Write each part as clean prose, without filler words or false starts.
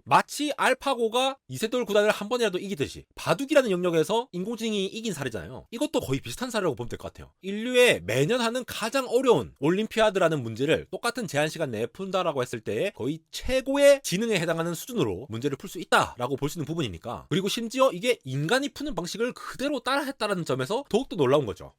마치 알파고가 이세돌 구단을 한 번이라도 이기듯이 바둑이라는 영역에서 인공지능이 이긴 사례잖아요. 이것도 거의 비슷한 사례라고 보면 될 것 같아요. 인류의 매년 하는 가장 어려운 올림피아드라는 문제를 똑같은 제한 시간 내에 푼다라고 했을 때 거의 최고의 지능에 해당하는 수준으로 문제를 풀 수 있다라고 볼 수 있는 부분이니까, 그리고 심지어 이게 인간이 푸는 방식을 그대로 따라했다라는 점에서 더욱더 놀라운 거죠.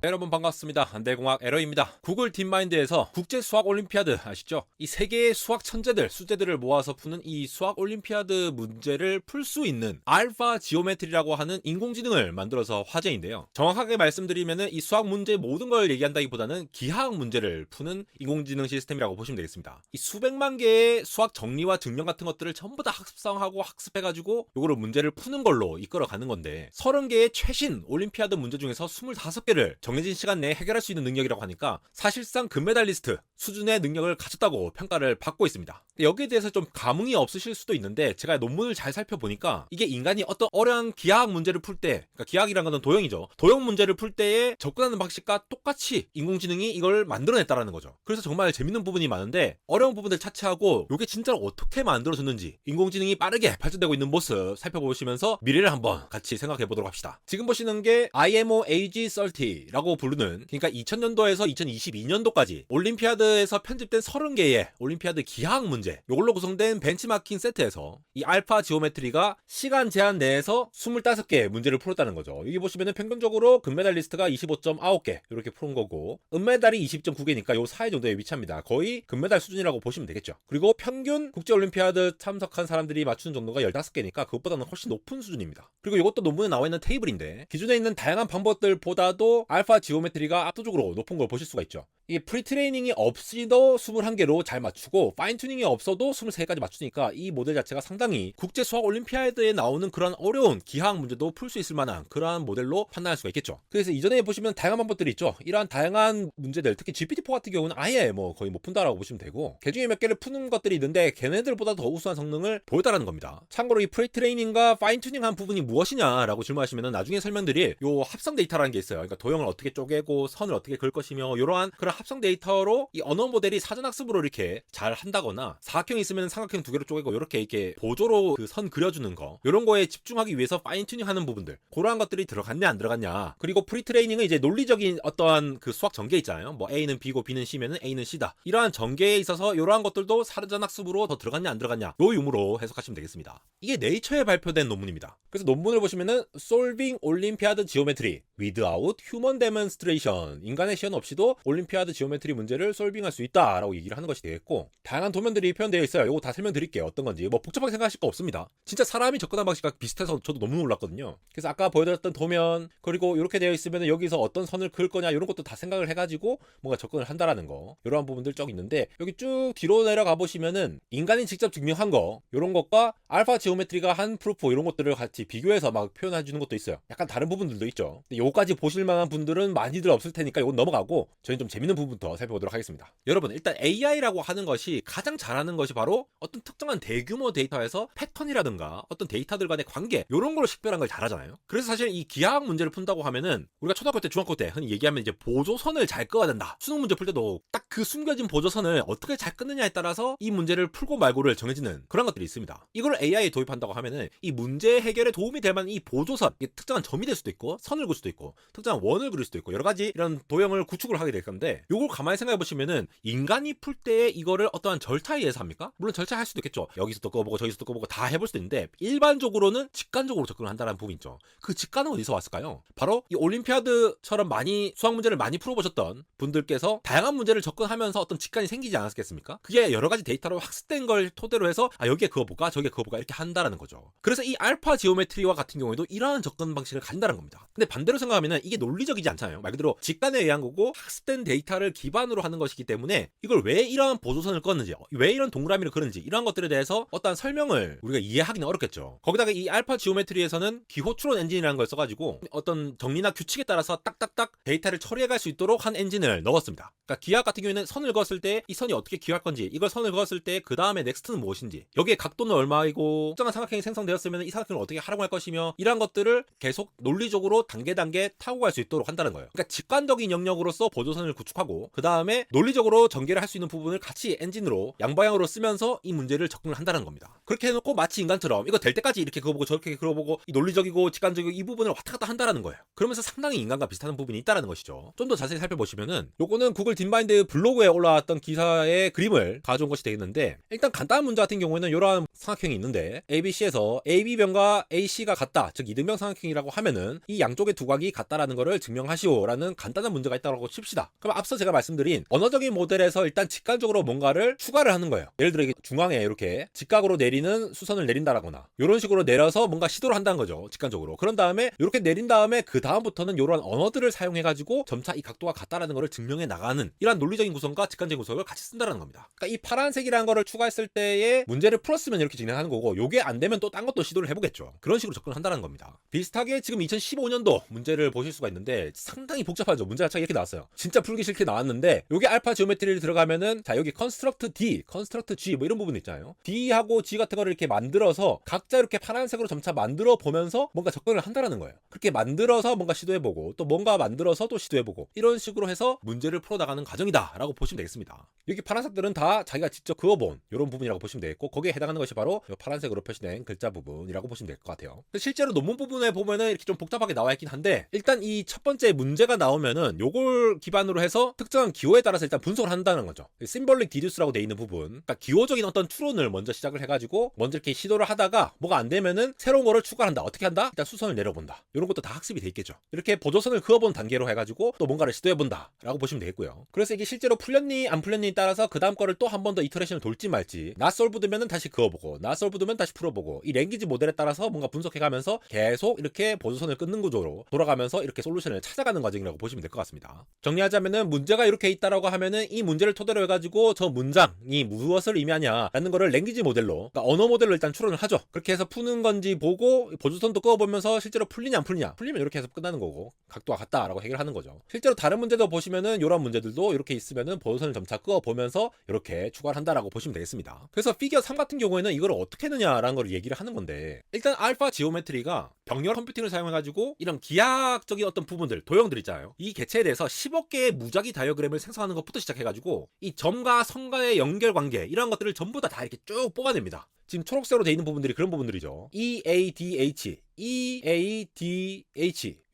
여러분 반갑습니다. 안대공학 에러입니다. 구글 딥마인드에서 국제 수학 올림피아드 아시죠? 이 세계의 수학 천재들, 수재들을 모아서 푸는 이 수학 올림피아드 문제를 풀 수 있는 알파 지오메트리라고 하는 인공지능을 만들어서 화제인데요. 정확하게 말씀드리면은 이 수학 문제 모든 걸 얘기한다기보다는 기하학 문제를 푸는 인공지능 시스템이라고 보시면 되겠습니다. 이 수백만 개의 수학 정리와 증명 같은 것들을 전부 다 학습성하고 학습해가지고 요거를 문제를 푸는 걸로 이끌어가는 건데, 30개의 최신 올림피아드 문제 중에서 25개를 정해진 시간 내에 해결할 수 있는 능력이라고 하니까 사실상 금메달리스트 수준의 능력을 가졌다고 평가를 받고 있습니다. 여기에 대해서 좀 감흥이 없으실 수도 있는데, 제가 논문을 잘 살펴보니까 이게 인간이 어떤 어려운 기하학 문제를 풀 때, 그러니까 기하학이라는 것은 도형이죠. 도형 문제를 풀 때에 접근하는 방식과 똑같이 인공지능이 이걸 만들어냈다라는 거죠. 그래서 정말 재밌는 부분이 많은데, 어려운 부분들 차치하고 이게 진짜로 어떻게 만들어졌는지 인공지능이 빠르게 발전되고 있는 모습 살펴보시면서 미래를 한번 같이 생각해 보도록 합시다. 지금 보시는 게 IMO AG30 라고 부르는, 그러니까 2000년도에서 2022년도까지 올림피아드에서 편집된 30개의 올림피아드 기하학 문제, 이걸로 구성된 벤치마킹 세트에서 이 알파 지오메트리가 시간 제한 내에서 25개의 문제를 풀었다는 거죠. 여기 보시면은 평균적으로 금메달리스트가 25.9개 이렇게 푸는 거고, 은메달이 20.9개니까 요 사이 정도에 위치합니다. 거의 금메달 수준이라고 보시면 되겠죠. 그리고 평균 국제올림피아드 참석한 사람들이 맞추는 정도가 15개니까 그것보다는 훨씬 높은 수준입니다. 그리고 이것도 논문에 나와 있는 테이블인데, 기존에 있는 다양한 방법들보다도 알파 지오메트리가 압도적으로 높은 걸 보실 수가 있죠. 이 프리트레이닝이 없이도 21개로 잘 맞추고 파인튜닝이 없어도 23개까지 맞추니까 이 모델 자체가 상당히 국제 수학 올림피아드에 나오는 그런 어려운 기하학 문제도 풀 수 있을 만한 그러한 모델로 판단할 수가 있겠죠. 그래서 이전에 보시면 다양한 방법들이 있죠. 이러한 다양한 문제들, 특히 GPT-4 같은 경우는 아예 거의 못 푼다라고 보시면 되고, 개중에 몇 개를 푸는 것들이 있는데 걔네들보다 더 우수한 성능을 보였다라는 겁니다. 참고로 이 프리트레이닝과 파인튜닝한 부분이 무엇이냐라고 질문하시면 나중에 설명드릴 요 합성 데이터라는 게 있어요. 그러니까 도형을 어떻게 쪼개고 선을 어떻게 그을 것이며, 이러한 그런 합성 데이터로 이 언어 모델이 사전학습으로 이렇게 잘 한다거나, 사각형이 있으면 삼각형 2개로 쪼개고 이렇게 보조로 그 선 그려주는 거, 이런 거에 집중하기 위해서 파인튜닝 하는 부분들, 그러한 것들이 들어갔냐 안 들어갔냐. 그리고 프리트레이닝은 이제 논리적인 어떠한 그 수학 전개 있잖아요. 뭐 A는 B고 B는 C면은 A는 C다, 이러한 전개에 있어서 이러한 것들도 사전학습으로 더 들어갔냐 안 들어갔냐, 요 유무로 해석하시면 되겠습니다. 이게 네이처에 발표된 논문입니다. 그래서 논문을 보시면은 Solving Olympiad Geometry Without Human Demonstration, 인간의 시연 없이도 올림피아드 지오메트리 문제를 솔빙할 수 있다라고 얘기를 하는 것이 되겠고, 다양한 도면들이 표현되어 있어요. 이거 다 설명드릴게요. 어떤 건지 뭐 복잡하게 생각하실 거 없습니다. 진짜 사람이 접근한 방식과 비슷해서 저도 너무 놀랐거든요. 그래서 아까 보여드렸던 도면, 그리고 이렇게 되어 있으면 여기서 어떤 선을 그을 거냐, 이런 것도 다 생각을 해가지고 뭔가 접근을 한다라는 거, 이러한 부분들 쭉 있는데, 여기 쭉 뒤로 내려가 보시면은 인간이 직접 증명한 거, 이런 것과 알파 지오메트리가 한 프루프, 이런 것들을 같이 비교해서 막 표현해 주는 것도 있어요. 약간 다른 부분들도 있죠. 근데 요까지 보실 만한 분들은 많이들 없을 테니까 이건 넘어가고, 저희는 좀 재밌는 부분부터 살펴보도록 하겠습니다. 여러분, 일단 AI라고 하는 것이 가장 잘하는 것이 바로 어떤 특정한 대규모 데이터에서 패턴이라든가 어떤 데이터들 간의 관계, 이런 걸로 식별한 걸 잘하잖아요. 그래서 사실 이 기하학 문제를 푼다고 하면은 우리가 초등학교 때 중학교 때 흔히 얘기하면 이제 보조선을 잘 끄어야 된다. 수능 문제 풀 때도 딱 그 숨겨진 보조선을 어떻게 잘 끊느냐에 따라서 이 문제를 풀고 말고를 정해지는 그런 것들이 있습니다. 이걸 AI에 도입한다고 하면은 이 문제 해결에 도움이 될 만한 이 보조선, 이게 특정한 점이 될 수도 있고 선을 그을 수도 있고 특정한 원을 그릴 수도 있고 여러 가지 이런 도형을 구축을 하게 될 건데, 요걸 가만히 생각해 보시면은 인간이 풀 때 이거를 어떠한 절차에 의해서 합니까? 물론 절차할 수도 있겠죠. 여기서도 꺼보고 저기서도 꺼보고 다 해볼 수도 있는데, 일반적으로는 직관적으로 접근을 한다는 부분이 있죠. 그 직관은 어디서 왔을까요? 바로 이 올림피아드처럼 많이 수학 문제를 많이 풀어보셨던 분들께서 다양한 문제를 접근하면서 어떤 직관이 생기지 않았겠습니까? 그게 여러 가지 데이터로 학습된 걸 토대로 해서 여기에 그거 볼까 저기에 그거 볼까 이렇게 한다라는 거죠. 그래서 이 알파 지오메트리와 같은 경우에도 이러한 접근 방식을 가진다는 겁니다. 근데 반대로 생각하면은 이게 논리적이지 않잖아요. 말 그대로 직관에 의한 거고 학습된 데이터를 기반으로 하는 것이기 때문에, 이걸 왜 이러한 보조선을 껐는지, 왜 이런 동그라미를 그렸는지, 이러한 것들에 대해서 어떠한 설명을 우리가 이해하기는 어렵겠죠. 거기다가 이 알파 지오메트리에서는 기호 추론 엔진이라는 걸 써가지고 어떤 정리나 규칙에 따라서 딱딱딱 데이터를 처리해갈 수 있도록 한 엔진을 넣었습니다. 그러니까 기하학 같은 경우에는 선을 그었을 때 이 선이 어떻게 기하할 건지, 이걸 선을 그었을 때 그 다음에 넥스트는 무엇인지, 여기에 각도는 얼마이고 특정한 삼각형이 생성되었으면 이 삼각형을 어떻게 활용할 것이며, 이러한 것들을 계속 논리적으로 단계 타고 갈 수 있도록 한다. 한다는 거예요. 그러니까 직관적인 영역으로서 보조선을 구축하고 그 다음에 논리적으로 전개를 할 수 있는 부분을 같이 엔진으로 양방향으로 쓰면서 이 문제를 접근을 한다는 겁니다. 그렇게 해놓고 마치 인간처럼 이거 될 때까지 이렇게 그거 보고 저렇게 그거 보고 이 논리적이고 직관적이고 이 부분을 왔다 갔다 한다는 거예요. 그러면서 상당히 인간과 비슷한 부분이 있다는 것이죠. 좀 더 자세히 살펴보시면은 요거는 구글 딥마인드 블로그에 올라왔던 기사의 그림을 가져온 것이 되겠는데, 일단 간단한 문제 같은 경우에는 이러한 삼각형이 있는데 ABC에서 AB변과 AC가 같다, 즉 이등변 삼각형이라고 하면은 이 양쪽의 두각이 같다라는 거를 증명하시오라는 간단한 문제가 있다고 칩시다. 그럼 앞서 제가 말씀드린 언어적인 모델에서 일단 직관적으로 뭔가를 추가를 하는 거예요. 예를 들어 중앙에 이렇게 직각으로 내리는 수선을 내린다라거나 이런 식으로 내려서 뭔가 시도를 한다는 거죠. 직관적으로. 그런 다음에 이렇게 내린 다음에 그 다음부터는 이런 언어들을 사용해가지고 점차 이 각도가 같다라는 거를 증명해 나가는 이러한 논리적인 구성과 직관적인 구성을 같이 쓴다는 겁니다. 그러니까 이 파란색이라는 거를 추가했을 때의 문제를 풀었으면 이렇게 진행하는 거고, 요게 안 되면 또 딴 것도 시도를 해보겠죠. 그런 식으로 접근을 한다는 겁니다. 비슷하게 지금 2015년도 문제를 보실 수가 있는데 상당히 복잡하죠. 문제 자체가 이렇게 나왔어요. 진짜 풀기 싫게 나왔는데 요게 알파 지오메트리를 들어가면은 자 여기 컨스트럭트 D, 컨스트럭트 G 뭐 이런 부분 있잖아요. D하고 G 같은 거를 이렇게 만들어서 각자 이렇게 파란색으로 점차 만들어 보면서 뭔가 접근을 한다라는 거예요. 그렇게 만들어서 뭔가 시도해보고 또 뭔가 만들어서 또 시도해보고 이런 식으로 해서 문제를 풀어나가는 과정이다 라고 보시면 되겠습니다. 여기 파란색들은 다 자기가 직접 그어본 이런 부분이라고 보시면 되겠고, 거기에 해당하는 것이 바로 파란색으로 표시된 글자 부분이라고 보시면 될 것 같아요. 실제로 논문 부분에 보면은 이렇게 좀 복잡하게 나와 있긴 한데, 일단 이 첫 번째 문제가 나오면은 요걸 기반으로 해서 특정한 기호에 따라서 일단 분석을 한다는 거죠. 심볼릭 디듀스라고 돼 있는 부분, 그러니까 기호적인 어떤 추론을 먼저 시작을 해가지고 먼저 이렇게 시도를 하다가 뭐가 안 되면은 새로운 거를 추가한다. 어떻게 한다? 일단 수선을 내려본다. 이런 것도 다 학습이 돼 있겠죠. 이렇게 보조선을 그어본 단계로 해가지고 또 뭔가를 시도해본다 라고 보시면 되겠고요. 그래서 이게 실제로 풀렸니 안 풀렸니 따라서 그 다음 거를 또 한 번 더 이터레이션을 돌지 말지, 낫솔브드면은 다시 그어보고 낫솔브드면 다시 풀어보고, 이 랭귀지 모델에 따라서 뭔가 분석해가면서 계속 이렇게 보조선을 끊는 구조로 돌아가면서 이렇게 솔루션을 찾아가는 과정이라고 보시면 될 것 같습니다. 정리하자면은 문제가 이렇게 있다라고 하면은 이 문제를 토대로 해가지고 저 문장이 무엇을 의미하냐라는 거를 랭귀지 모델로, 그러니까 언어 모델로 일단 추론을 하죠. 그렇게 해서 푸는 건지 보고 보조선도 그어보면서 실제로 풀리냐 안 풀리냐, 풀리면 이렇게 해서 끝나는 거고 각도가 같다라고 해결하는 거죠. 실제로 다른 문제도 보시면은 이런 문제들도 이렇게 있으면은 보조선을 점차 그어보면서 이렇게 추가를 한다라고 보시면 되겠습니다. 그래서 피겨 3 같은 경우에는 이걸 어떻게 했느냐라는 걸 얘기를 하는 건데, 일단 알파 지오메트리가 병렬 컴퓨팅을 사용해가지고 이런 기하학적인 어떤 부분들, 도형들 있잖아요. 이 개체에 대해서 10억 개의 무작위 다이어그램을 생성하는 것부터 시작해가지고 이 점과 선과의 연결관계 이런 것들을 전부 다 이렇게 쭉 뽑아냅니다. 지금 초록색으로 돼 있는 부분들이 그런 부분들이죠. EADH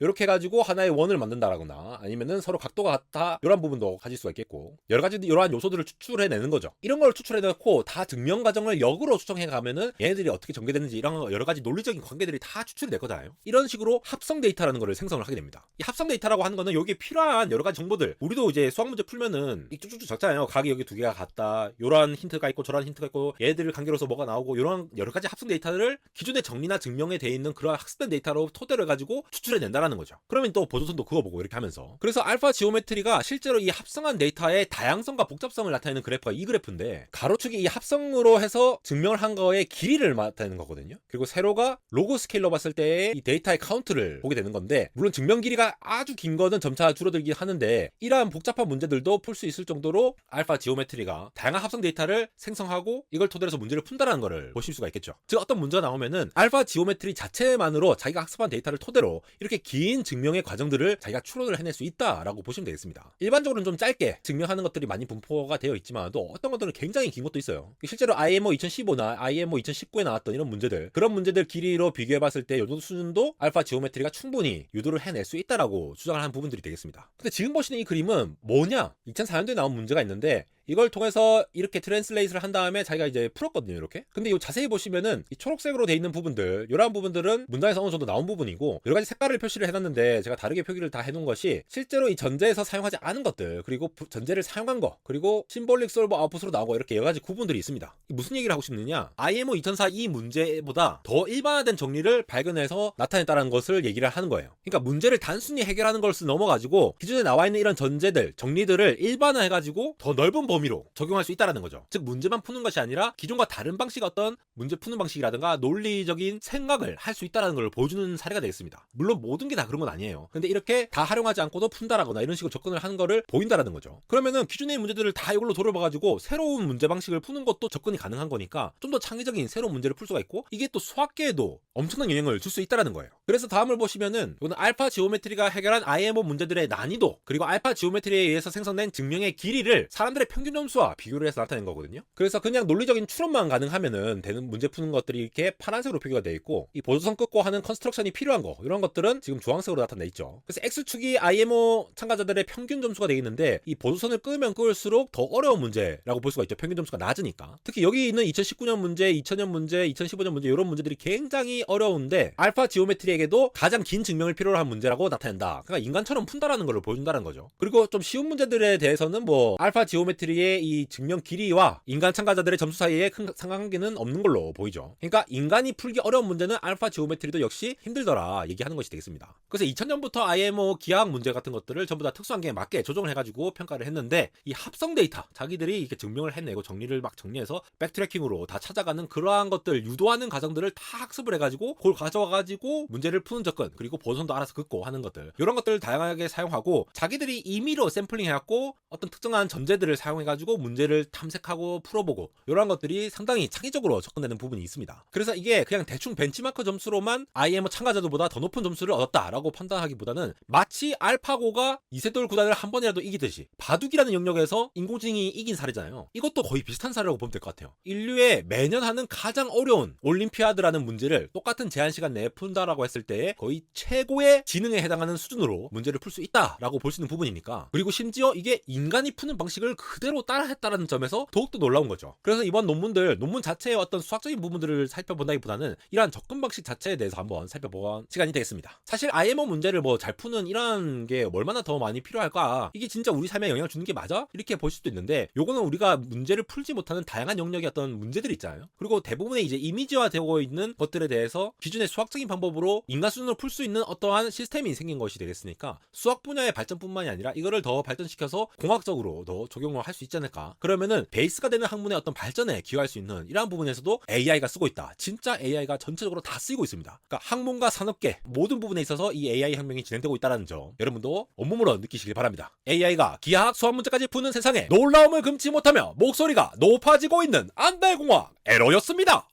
이렇게 해가지고 하나의 원을 만든다라거나 아니면은 서로 각도가 같다 이런 부분도 가질 수가 있겠고, 여러 가지 이러한 요소들을 추출해내는 거죠. 이런 걸 추출해놓고 다 증명 과정을 역으로 추정해가면은 얘네들이 어떻게 전개되는지 이런 여러 가지 논리적인 관계들이 다 추출이 될 거잖아요. 이런 식으로 합성 데이터라는 거를 생성을 하게 됩니다. 이 합성 데이터라고 하는 거는 여기에 필요한 여러 가지 정보들, 우리도 이제 수학 문제 풀면은 쭉쭉쭉 적잖아요. 각이 여기 두 개가 같다, 요런 힌트가 있고 저런 힌트가 있고 얘들을 관계로서 뭐가 나오고, 이런 여러 가지 합성 데이터를 기존의 정리나 증명에 돼 있는 그런 학습된 데이터로 토대로 해가지고 추출해낸다라는 거죠. 그러면 또 보조선도 그어보고 이렇게 하면서, 그래서 알파 지오메트리가 실제로 이 합성한 데이터의 다양성과 복잡성을 나타내는 그래프가 이 그래프인데, 가로축이 이 합성으로 해서 증명을 한 거의 길이를 나타내는 거거든요. 그리고 세로가 로그 스케일로 봤을 때의 이 데이터의 카운트를 보게 되는 건데, 물론 증명 길이가 아주 긴 거는 점차 줄어들긴 하는데 이러한 복잡한 문제들도 풀 수 있을 정도로 알파 지오메트리가 다양한 합성 데이터를 생성하고 이걸 토대로 해서 문제를 푼다는 거를 보실 수가 있겠죠. 즉 어떤 문제가 나오면은 알파 지오메트리 자체만으로 자기가 학습한 데이터를 토대로 이렇게 긴 증명의 과정들을 자기가 추론을 해낼 수 있다라고 보시면 되겠습니다. 일반적으로는 좀 짧게 증명하는 것들이 많이 분포가 되어 있지만 또 어떤 것들은 굉장히 긴 것도 있어요. 실제로 IMO 2015나 IMO 2019에 나왔던 이런 문제들, 그런 문제들 길이로 비교해봤을 때 요 정도 수준도 알파 지오메트리가 충분히 유도를 해낼 수 있다라고 주장을 하는 부분들이 되겠습니다. 근데 지금 보시는 이 그림은 뭐냐? 2004년도에 나온 문제가 있는데 이걸 통해서 이렇게 트랜슬레이트를 한 다음에 자기가 이제 풀었거든요, 이렇게. 근데 이 자세히 보시면은 이 초록색으로 돼 있는 부분들, 이러한 부분들은 문장에서 어느 정도 나온 부분이고, 여러 가지 색깔을 표시를 해놨는데 제가 다르게 표기를 다 해놓은 것이 실제로 이 전제에서 사용하지 않은 것들, 그리고 전제를 사용한 거, 그리고 심볼릭 솔버 아웃풋으로 나오고 이렇게 여러 가지 구분들이 있습니다. 무슨 얘기를 하고 싶느냐? IMO 2004 이 문제보다 더 일반화된 정리를 발견해서 나타냈다는 것을 얘기를 하는 거예요. 그러니까 문제를 단순히 해결하는 것을 넘어가지고 기존에 나와 있는 이런 전제들, 정리들을 일반화해가지고 더 넓은 범위로 적용할 수 있다는 거죠. 즉 문제만 푸는 것이 아니라 기존과 다른 방식의 어떤 문제 푸는 방식이라든가 논리적인 생각을 할 수 있다는 걸 보여주는 사례가 되겠습니다. 물론 모든 게 다 그런 건 아니에요. 근데 이렇게 다 활용하지 않고도 푼다라거나 이런 식으로 접근을 하는 거를 보인다라는 거죠. 그러면은 기존의 문제들을 다 이걸로 돌아봐가지고 새로운 문제 방식을 푸는 것도 접근이 가능한 거니까 좀 더 창의적인 새로운 문제를 풀 수가 있고, 이게 또 수학계에도 엄청난 영향을 줄 수 있다는 거예요. 그래서 다음을 보시면은 이거는 알파 지오메트리가 해결한 IMO 문제들의 난이도, 그리고 알파 지오메트리에 의해서 생성된 증명의 길이를 사람들의 평균 점수와 비교를 해서 나타낸 거거든요. 그래서 그냥 논리적인 추론만 가능하면은 되는 문제 푸는 것들이 이렇게 파란색으로 표기가 되어 있고, 이 보조선 끊고 하는 컨스트럭션이 필요한 거, 이런 것들은 지금 주황색으로 나타나 있죠. 그래서 X축이 IMO 참가자들의 평균 점수가 되어 있는데, 이 보조선을 끄면 끌수록 더 어려운 문제라고 볼 수가 있죠. 평균 점수가 낮으니까. 특히 여기 있는 2019년 문제, 2000년 문제, 2015년 문제, 이런 문제들이 굉장히 어려운데 알파 지오메트리에게도 가장 긴 증명을 필요로 한 문제라고 나타낸다. 그러니까 인간처럼 푼다라는 걸 보여준다는 거죠. 그리고 좀 쉬운 문제들에 대해서는 뭐 알파 지오메트리의 이 증명 길이와 인간 참가자들의 점수 사이에 큰 상관관계는 없는 걸로 보이죠. 그러니까 인간이 풀기 어려운 문제는 알파 지오메트리도 역시 힘들더라 얘기하는 것이 되겠습니다. 그래서 2000년부터 IMO 기하학 문제 같은 것들을 전부 다 특수한계에 맞게 조정을 해가지고 평가를 했는데, 이 합성 데이터, 자기들이 이렇게 증명을 해내고 정리를 막 정리해서 백트래킹으로 다 찾아가는 그러한 것들 유도하는 과정들을 다 학습을 해가지고 그걸 가져와가지고 문제를 푸는 접근, 그리고 보선도 알아서 긋고 하는 것들, 이런 것들을 다양하게 사용하고 자기들이 임의로 샘플링 해갖고 어떤 특정한 전제들을 사용해가지고 문제를 탐색하고 풀어보고, 이런 것들이 상당히 창의적으로 접근되는 부분이 있습니다. 그래서 이게 그냥 대충 벤치마크 점수로만 IMO 참가자들보다 더 높은 점수를 얻었다라고 판단하기보다는 마치 알파고가 이세돌 구단을 한 번이라도 이기듯이 바둑이라는 영역에서 인공지능이 이긴 사례잖아요. 이것도 거의 비슷한 사례라고 보면 될 것 같아요. 인류의 매년 하는 가장 어려운 올림피아드라는 문제를 똑같은 제한 시간 내에 푼다라고 했을 때 거의 최고의 지능에 해당하는 수준으로 문제를 풀 수 있다라고 볼 수 있는 부분이니까, 그리고 심지어 이게 인간이 푸는 방식을 그대로 따라했다라는 점에서 더욱더 놀라운 거죠. 그래서 이번 논문 자체의 어떤 수학적인 부분들을 살펴본다기보다는 이러한 접근 방식 자체에 대해서 한번 살펴본 시간이 되겠습니다. 사실 IMO 문제를 뭐 잘 푸는 이런 게 얼마나 더 많이 필요할까, 이게 진짜 우리 삶에 영향을 주는 게 맞아? 이렇게 볼 수도 있는데, 요거는 우리가 문제를 풀지 못하는 다양한 영역의 어떤 문제들이 있잖아요. 그리고 대부분의 이제 이미지화 되고 있는 것들에 대해서 기존의 수학적인 방법으로 인간 수준으로 풀 수 있는 어떠한 시스템이 생긴 것이 되겠으니까, 수학 분야의 발전뿐만이 아니라 이거를 더 발전시켜서 공학적으로 더 적용을 할 수 있지 않을까. 그러면은 베이스가 되는 학문의 어떤 발전에 기여할 수 있는 이러한 부분에서도 AI가 쓰고 있다. 진짜 AI가 전체적으로 다 쓰이고 있습니다. 그러니까 학문과 산업계 모든 부분에 있어서 이 AI 혁명이 진행되고 있다는 점, 여러분도 온몸으로 느끼시길 바랍니다. AI가 기하학 수학 문제까지 푸는 세상에 놀라움을 금치 못하며 목소리가 높아지고 있는 안달공학 에러였습니다.